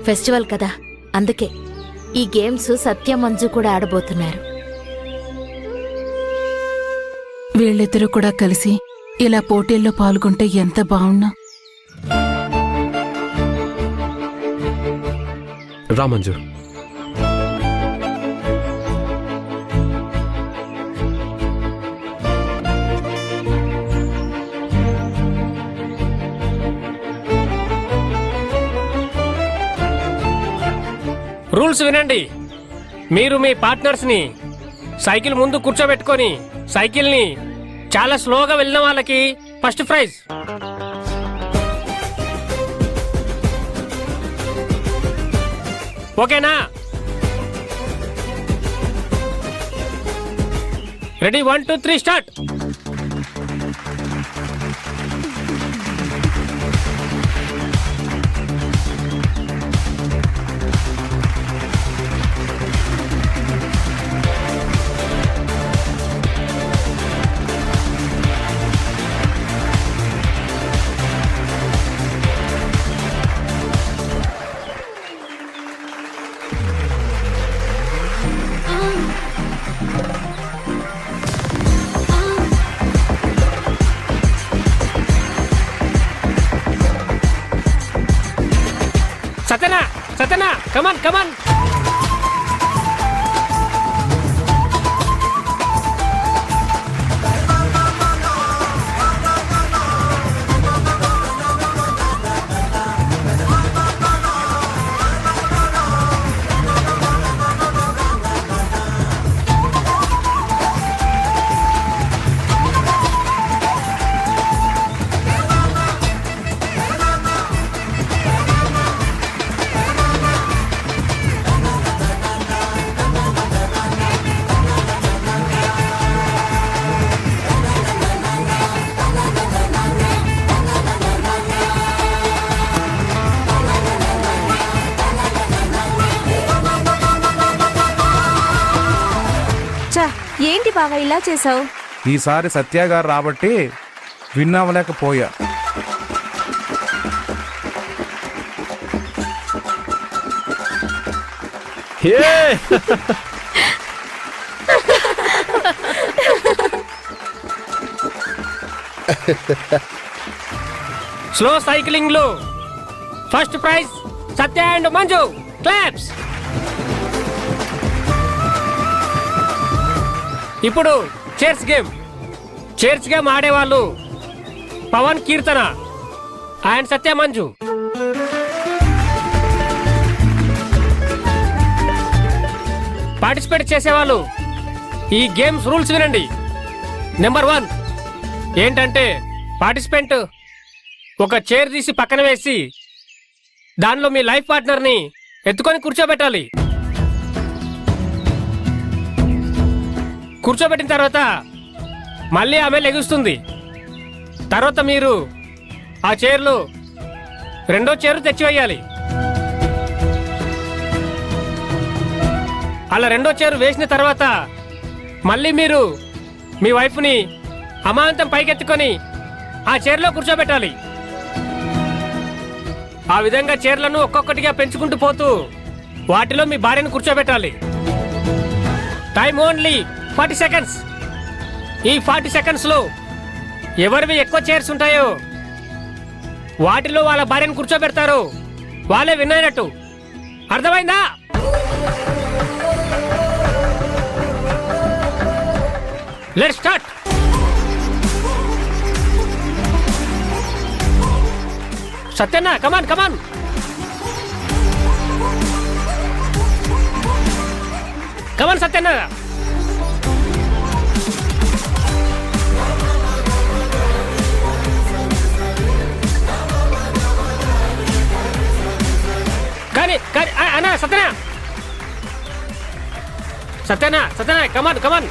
Festival కదా, అందుకే ఈ గేమ్స్ సత్య మంజు కూడా ఆడబోతున్నారు. వీళ్ళిద్దరూ కూడా కలిసి ఇలా పోటీల్లో పాల్గొంటే ఎంత బావున్నా. రా మంజు. రూల్స్ వినండి. మీరు మీ పార్ట్నర్స్ని సైకిల్ ముందు కూర్చోబెట్టుకొని సైకిల్ని చాలా స్లోగా వెళ్ళిన వాళ్ళకి ఫస్ట్ ప్రైజ్. ఓకేనా? Ready, 1 2 3 start. సత్యనా, సత్యనా, కమాన్ కమాన్. ఏంటి బావా ఇలా చేసావు? ఈసారి సత్యగారు రాబట్టి విన్ అవ్వలేకపోయా. స్లో సైక్లింగ్ లో first prize Satya and Manju. Claps. ఇప్పుడు చైర్స్ గేమ్. చైర్స్ గేమ్ ఆడేవాళ్ళు పవన్, కీర్తన అండ్ సత్య మంజు. పార్టిసిపేట్ చేసేవాళ్ళు ఈ గేమ్స్ రూల్స్ వినండి. నెంబర్ 1 ఏంటంటే పార్టిసిపెంట్ ఒక చైర్ తీసి పక్కన వేసి దానిలో మీ లైఫ్ పార్ట్నర్ని ఎత్తుకొని కూర్చోబెట్టాలి. కూర్చోబెట్టిన తర్వాత మళ్ళీ ఆమె లెగుస్తుంది. తర్వాత మీరు ఆ చైర్లో రెండో చైర్ తెచ్చివేయాలి. అలా రెండో చైర్ వేసిన తర్వాత మళ్ళీ మీరు మీ వైఫ్ని అమాంతం పైకెత్తుకొని ఆ చైర్లో కూర్చోబెట్టాలి. ఆ విధంగా చైర్లను ఒక్కొక్కటిగా పెంచుకుంటూ పోతూ వాటిలో మీ భార్యను కూర్చోబెట్టాలి. Time only 40 seconds. ఈ 40 సెకండ్స్ లో ఎవరివి ఎక్కువ చైర్స్ ఉంటాయో వాటిలో వాళ్ళ భార్యను కూర్చోబెడతారు. వాళ్ళే విన్ అయినట్టు. అర్థమైందా? Let's start. సత్యన్న, కమాన్ కమాన్. కమాన్ సత్యన్న. కానీ అన్నా, సత్యనా, సత్యనా, సత్యనా, కమాన్ కమాన్.